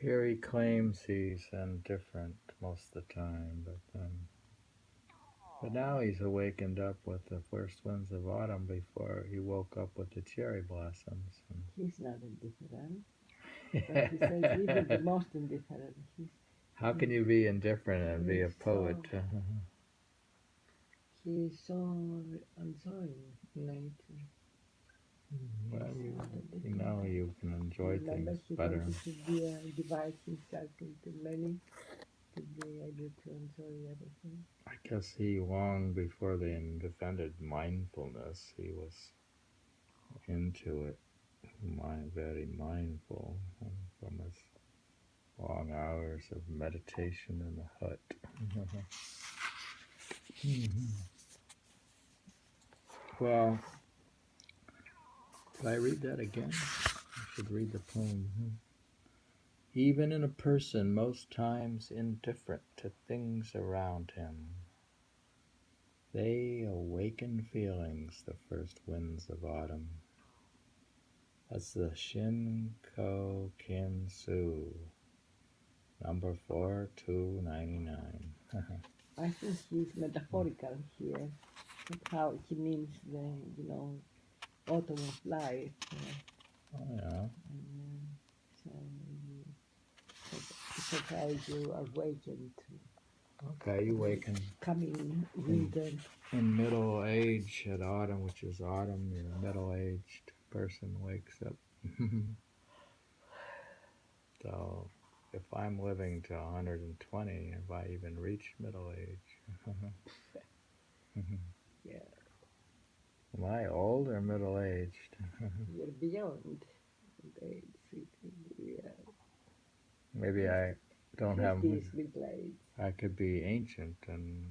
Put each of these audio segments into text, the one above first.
Here he claims he's indifferent most of the time, but now he's awakened up with the first winds of autumn before he woke up with the cherry blossoms. He's not indifferent, but he says even the And most indifferent. how He, can you be indifferent and be he's a poet? so he's so enjoying nature. Well, He's not you know indifferent. you can enjoy Remember, things he better. wanted to be divide himself into many to be able to enjoy everything. I guess he long before they invented mindfulness, he was into it, very mindful from his long hours of meditation in the hut. Well, did I read that again? I should read the poem. Even in a person most times indifferent to things around him, they awaken feelings, the first winds of autumn. That's the Shinko Kinsu, number 4299. I think he's metaphorical here. How he means the autumn of life. Oh, yeah. And, so it's how you awaken to Okay, you waken coming in, winter. in middle age at autumn, which is autumn, you're a middle aged person wakes up. So if I'm living to 120, have I even reached middle age? Yeah, Am I old or middle aged? you're beyond the age. Yeah, Maybe I don't have. 50 is middle age. I could be ancient and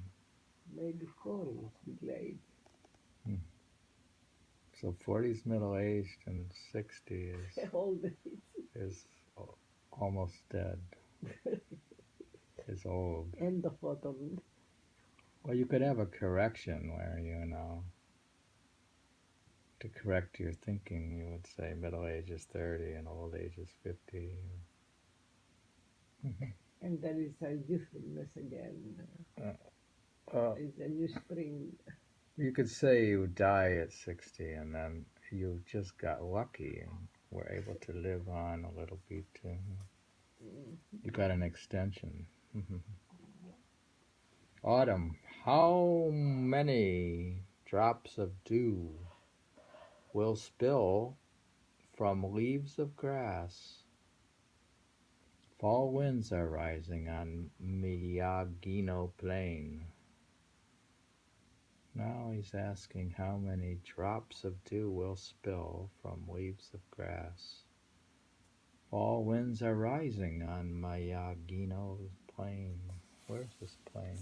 Maybe 40 is middle age. so 40 is middle aged and 60 Old age. is almost dead. Is old. End of autumn. Well, you could have a correction where to correct your thinking, you would say middle age is 30 and old age is 50. And there is a youthfulness again. Uh, It's a new spring. you could say you die at 60 and then you just got lucky and were able to live on a little bit. Mm. You got an extension. Autumn. How many drops of dew will spill from leaves of grass? Fall winds are rising on Miyagino Plain. Now he's asking how many drops of dew will spill from leaves of grass. Fall winds are rising on Miyagino Plain. Where's this plain?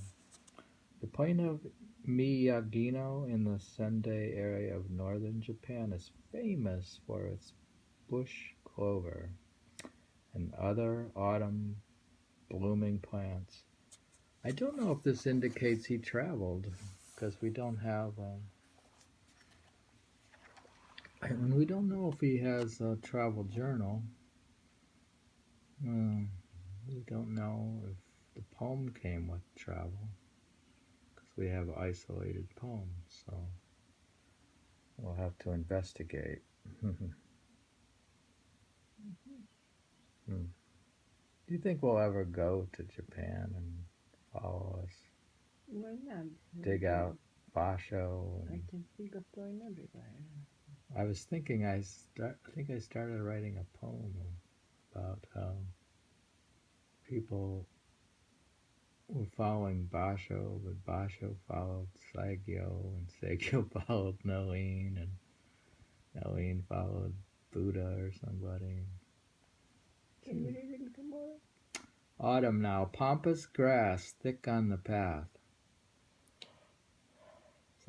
The plain of Miyagino in the Sendai area of northern Japan is famous for its bush clover and other autumn blooming plants. I don't know if this indicates he traveled because we don't have, and we don't know if he has a travel journal. We don't know if the poem came with travel because we have isolated poems, so we'll have to investigate. Do you think we'll ever go to Japan and follow us? Why not? Dig out Basho I and can think of going everywhere. I was thinking I think I started writing a poem about how people were following Basho, but Basho followed Saigyo, and Saigyo followed Noeen, and Noeen followed Buddha or somebody. Can you read a little more? Autumn now, pampas grass thick on the path.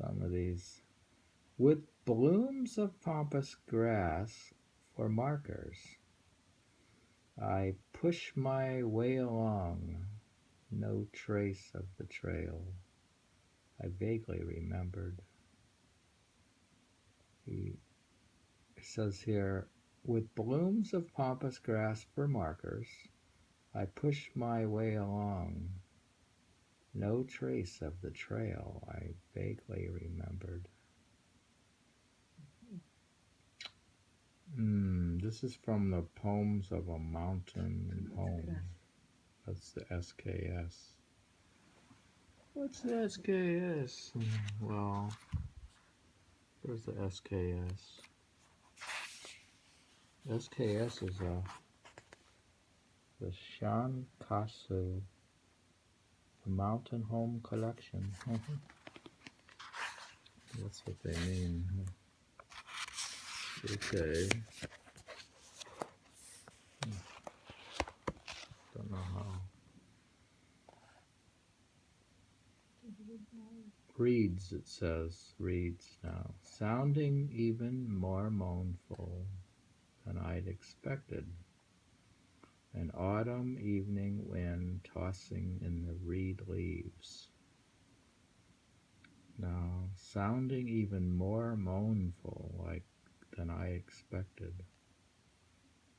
Some of these with blooms of pampas grass for markers. I push my way along, no trace of the trail. I vaguely remembered. He says here, with blooms of pampas grass for markers, I pushed my way along. No trace of the trail I vaguely remembered. This is from the Poems of a Mountain Poem. That's the SKS. What's the SKS? Well, there's the SKS. SKS is the Shankasu, the Mountain Home Collection. That's what they mean. Okay. Don't know how. Reeds, it says, reeds now, sounding even more mournful than I'd expected. An autumn evening wind tossing in the reed leaves. Now, sounding even more mournful than I expected.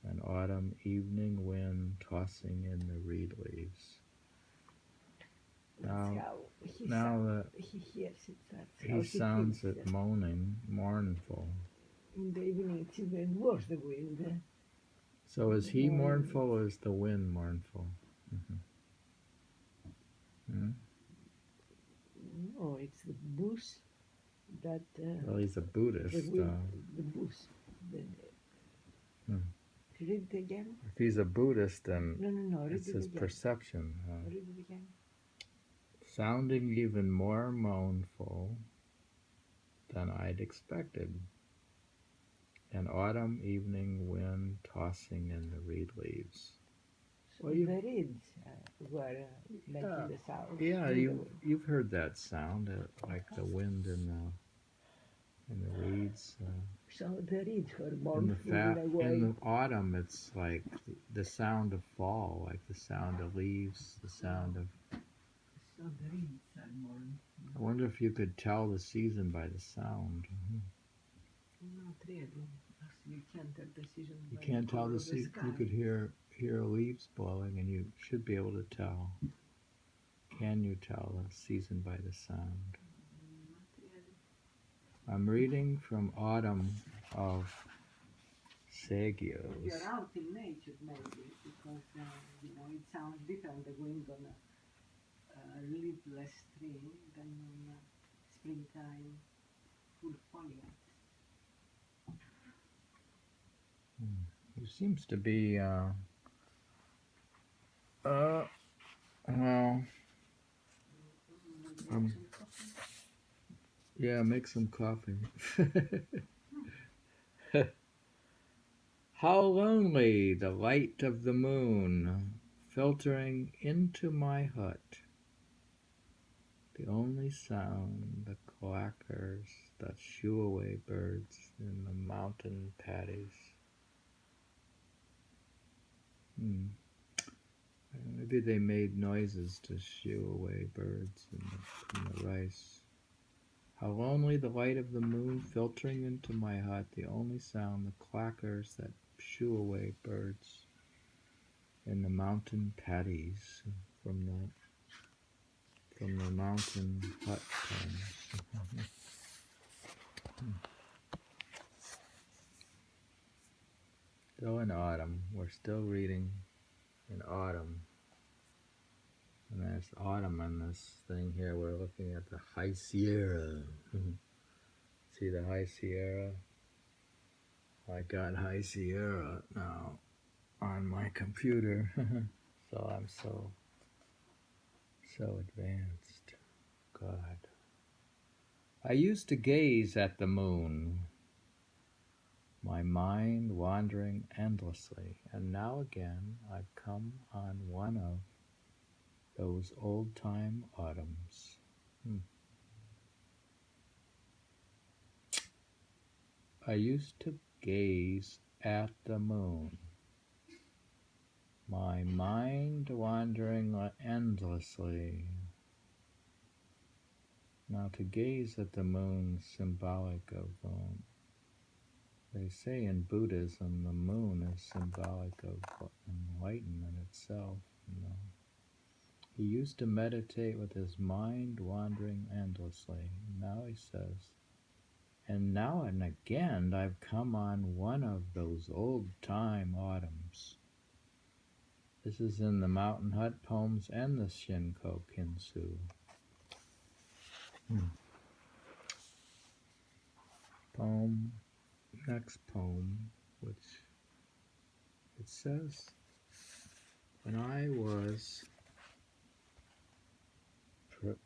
An autumn evening wind tossing in the reed leaves. Now he hears it. That's he sounds it moaning, mournful. In the evening, it's even worse, the wind. So is he mournful or is the wind mournful? No, it's the bus that. Well, he's a Buddhist. The bus. Read it again. If he's a Buddhist, then no, it's his perception. Read it again. Sounding even more mournful than I'd expected. An autumn evening wind tossing in the reed leaves. So the reeds were making the sound. Yeah, you've heard that sound, like the wind in the reeds. So the reeds were mournful in a way. In the autumn, it's like the sound of fall, like the sound of leaves, the sound of. So the reeds are mournful. I wonder if you could tell the season by the sound. Not really. You can't tell the season. You can't tell the season. You could hear leaves blowing, and you should be able to tell. Can you tell the season by the sound? Not really. I'm reading from Autumn of Saigyo. You're out in nature, maybe, because it sounds different. The wind on a leafless tree than on springtime full foliage. He seems to be, well, yeah, make some coffee. How lonely the light of the moon filtering into my hut. The only sound, the clackers that shoo away birds in the mountain paddies. Maybe they made noises to shoo away birds in the rice. How lonely the light of the moon filtering into my hut, the only sound, the clackers that shoo away birds in the mountain paddies from the mountain hut tones. Still in autumn. We're still reading in autumn. And there's autumn on this thing here. We're looking at the High Sierra. See the High Sierra? I got High Sierra now on my computer. So I'm so advanced. God. I used to gaze at the moon, my mind wandering endlessly, and now again I've come on one of those old-time autumns. I used to gaze at the moon, my mind wandering endlessly. Now to gaze at the moon is symbolic of, they say in Buddhism the moon is symbolic of enlightenment itself. No. He used to meditate with his mind wandering endlessly. Now he says, and now and again I've come on one of those old-time autumns. This is in the Mountain Hut poems and the Shinko Kinsu. Poem, next poem, which it says, when I was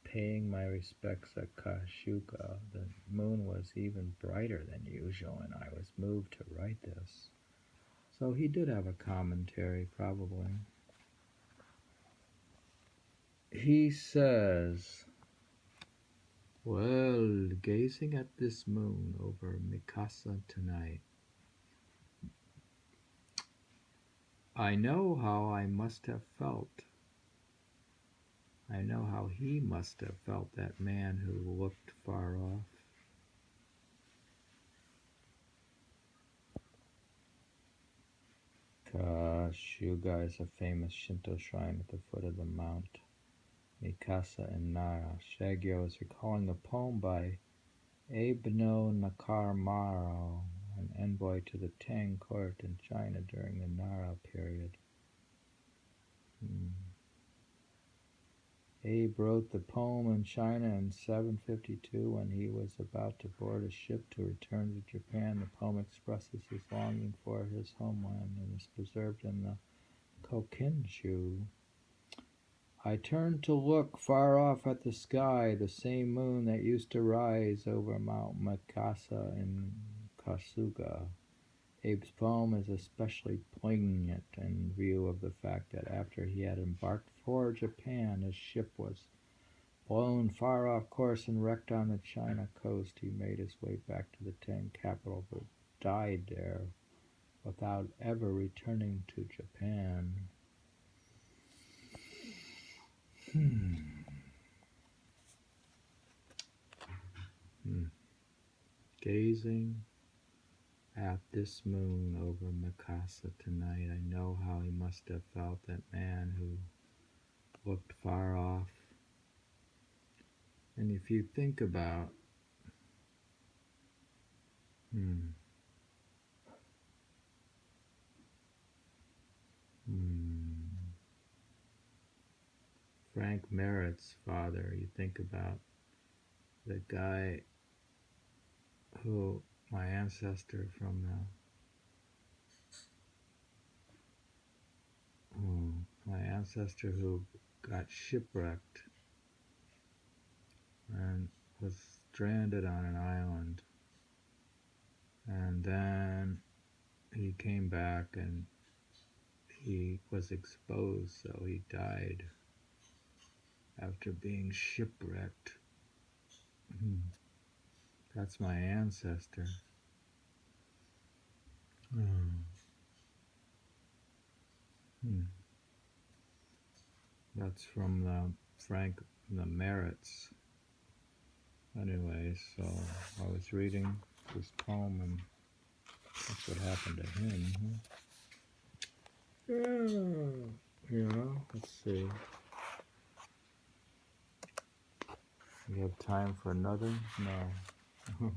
paying my respects at Kashuga, the moon was even brighter than usual, and I was moved to write this. So he did have a commentary, probably. He says, well, gazing at this moon over Mikasa tonight, I know how I must have felt. I know how he must have felt, that man who looked far off. Kashuga is a famous Shinto shrine at the foot of the Mount Mikasa in Nara. Saigyo is recalling a poem by Abeno Nakamaro, an envoy to the Tang court in China during the Nara period. Abe wrote the poem in China in 752 when he was about to board a ship to return to Japan. The poem expresses his longing for his homeland and is preserved in the Kokinju. I turned to look far off at the sky, the same moon that used to rise over Mount Mikasa in Kasuga. Abe's poem is especially poignant in view of the fact that after he had embarked for Japan, his ship was blown far off course and wrecked on the China coast. He made his way back to the Tang capital, but died there without ever returning to Japan. Gazing at this moon over Mikasa tonight, I know how he must have felt, that man who looked far off. And if you think about Frank Merritt's father, you think about the guy who, my ancestor from my ancestor who got shipwrecked and was stranded on an island, and then he came back and he was exposed, so he died after being shipwrecked. That's my ancestor. That's from the Merits. Anyway, so I was reading this poem and that's what happened to him. Yeah, let's see. We have time for another? No.